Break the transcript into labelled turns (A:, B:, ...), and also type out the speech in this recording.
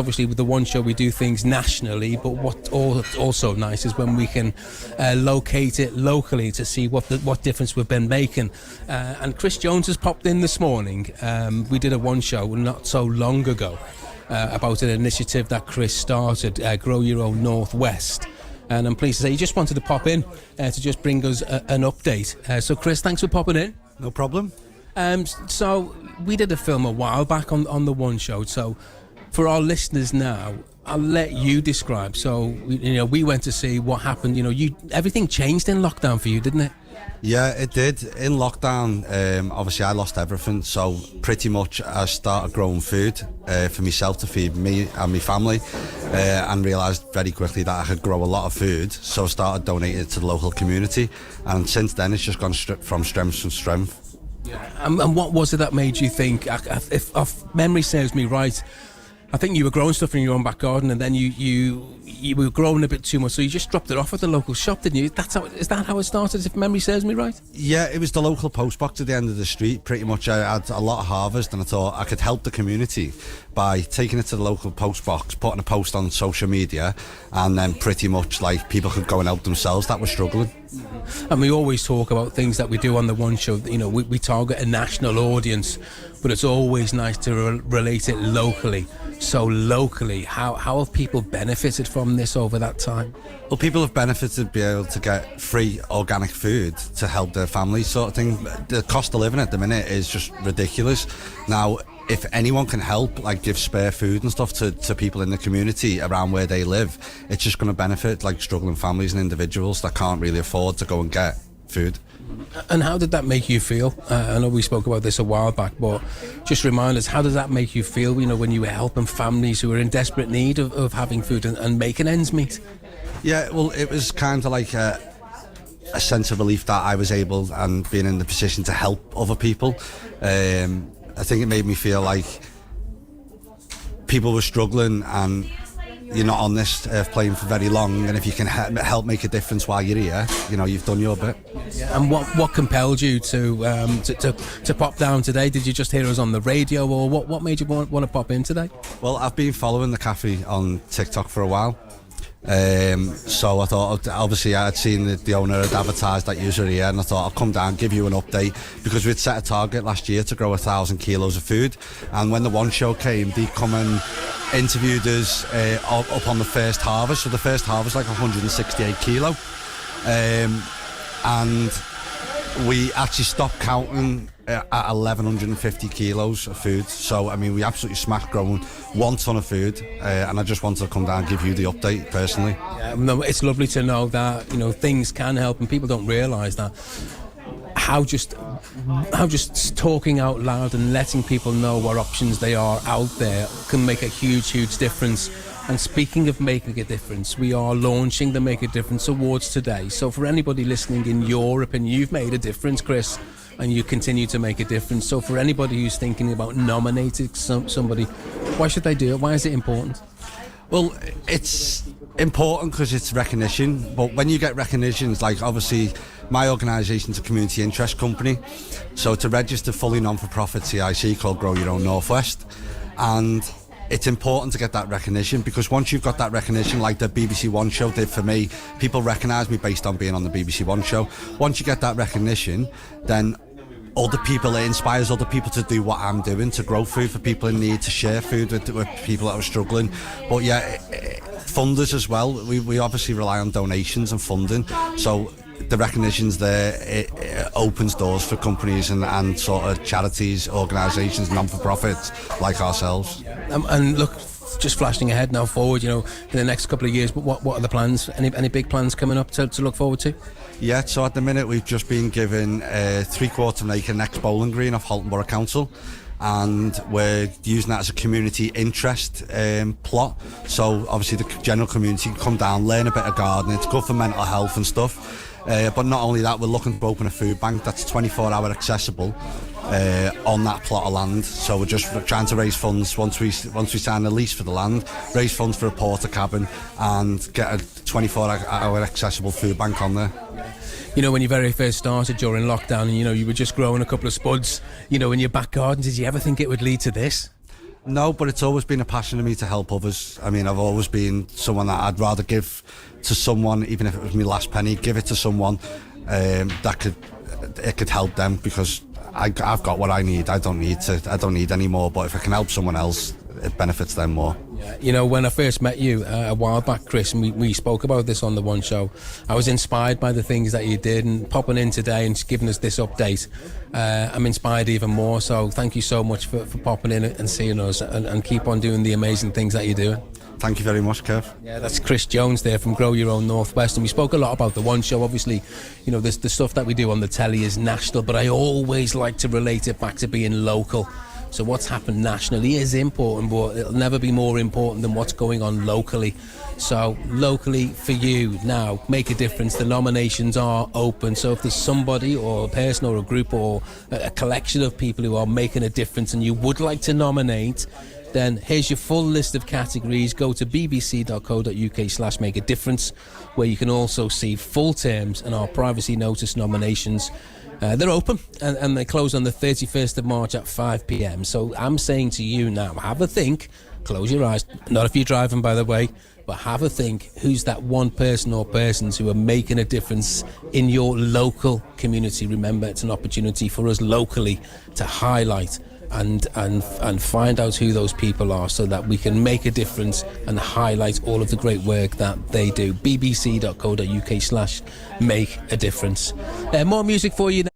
A: Obviously, with the One Show, we do things nationally, but what's also nice is when we can locate it locally to see what difference we've been making. And Chris Jones has popped in this morning. We did a One Show not so long ago about an initiative that Chris started, Grow Your Own Northwest. And I'm pleased to say he just wanted to pop in to just bring us an update. So, Chris, thanks for popping in.
B: No problem.
A: So we did a film a while back on the One Show. So for our listeners now, I'll let you describe. So we went to see what happened. Everything changed in lockdown for you, didn't it?
B: Yeah, it did. In lockdown, obviously I lost everything. So pretty much I started growing food for myself to feed me and my family, and realised very quickly that I could grow a lot of food. So I started donating it to the local community, and since then it's just gone from strength to strength.
A: Yeah. And what was it that made you think, if memory serves me right, I think you were growing stuff in your own back garden, and then you were growing a bit too much, so you just dropped it off at the local shop, didn't you? Is that how it started, if memory serves me right?
B: Yeah, it was the local post box at the end of the street. Pretty much I had a lot of harvest, and I thought I could help the community by taking it to the local post box, putting a post on social media, and then pretty much like people could go and help themselves that were struggling.
A: And we always talk about things that we do on the One Show. We target a national audience, but it's always nice to relate it locally. So locally, how have people benefited from this over that time?
B: Well, people have benefited being able to get free organic food to help their families, sort of thing. The cost of living at the minute is just ridiculous. Now, if anyone can help, like give spare food and stuff to people in the community around where they live, it's just going to benefit like struggling families and individuals that can't really afford to go and get food.
A: And how did that make you feel? I know we spoke about this a while back, but just remind us, how does that make you feel, when you were helping families who were in desperate need of having food and making ends meet?
B: Yeah, well, it was kind of like a sense of relief that I was able and being in the position to help other people. I think it made me feel like people were struggling, and you're not on this earth plane for very long, and if you can help make a difference while you're here, you've done your bit.
A: Yeah. And what compelled you to pop down today? Did you just hear us on the radio, or what made you want to pop in today?
B: Well, I've been following the cafe on TikTok for a while. So I thought, obviously I'd seen the owner had advertised that user here, and I thought I'll come down, give you an update, because we'd set a target last year to grow 1,000 kilos of food, and when the One Show came, they come and interviewed us up on the first harvest. So the first harvest like 168 kilo, and we actually stopped counting at 1,150 kilos of food. So I mean, we absolutely smashed growing 1 ton of food, and I just wanted to come down and give you the update personally.
A: Yeah, no, it's lovely to know that things can help, and people don't realise that. How just talking out loud and letting people know what options they are out there can make a huge difference. And speaking of making a difference, we are launching the Make a Difference Awards today. So for anybody listening in Europe, and you've made a difference, Chris, and you continue to make a difference. So for anybody who's thinking about nominating somebody, why should they do it? Why is it important?
B: Well, it's important because it's recognition, but when you get recognitions, like obviously my organisation's a community interest company, so to register fully non-for-profit CIC called Grow Your Own Northwest, and it's important to get that recognition, because once you've got that recognition, like the BBC One Show did for me, people recognise me based on being on the BBC One Show. Once you get that recognition, then other people, it inspires other people to do what I'm doing, to grow food for people in need, to share food with people that are struggling. But yeah, funders as well, we obviously rely on donations and funding, so the recognition's there. It opens doors for companies and sort of charities, organisations, non-for-profits like ourselves.
A: And look, just flashing ahead now forward, in the next couple of years, but what are the plans? Any big plans coming up to look forward to?
B: Yeah, so at the minute we've just been given a 3/4 acre next bowling green off Halton Borough Council, and we're using that as a community interest plot. So obviously the general community can come down, learn a bit of gardening. It's good for mental health and stuff. But not only that, we're looking to open a food bank that's 24-hour accessible on that plot of land. So we're just trying to raise funds once we sign the lease for the land, raise funds for a porter cabin, and get a 24-hour accessible food bank on there.
A: When you very first started during lockdown, and you were just growing a couple of spuds, in your back garden, did you ever think it would lead to this?
B: No, but it's always been a passion of me to help others. I mean, I've always been someone that I'd rather give to someone, even if it was my last penny, give it to someone that could help them, because I've got what I need. I don't need any more. But if I can help someone else, it benefits them more.
A: Yeah. You know, when I first met you a while back, Chris, and we spoke about this on the One Show, I was inspired by the things that you did, and popping in today and giving us this update, I'm inspired even more. So thank you so much for popping in and seeing us, and keep on doing the amazing things that you're doing.
B: Thank you very much, Kev.
A: Yeah, that's Chris Jones there from Grow Your Own Northwest, and we spoke a lot about the One Show. Obviously, you know, the stuff that we do on the telly is national, but I always like to relate it back to being local. So what's happened nationally is important, but it'll never be more important than what's going on locally. So locally for you now, make a difference. The nominations are open. So if there's somebody or a person or a group or a collection of people who are making a difference and you would like to nominate, then here's your full list of categories. Go to bbc.co.uk/make a difference, where you can also see full terms and our privacy notice nominations. They're open and they close on the 31st of March at 5 p.m. So I'm saying to you now, have a think, close your eyes, not if you're driving, by the way, but have a think, who's that one person or persons who are making a difference in your local community. Remember, it's an opportunity for us locally to highlight and find out who those people are, so that we can make a difference and highlight all of the great work that they do. bbc.co.uk/make a difference. More music for you now.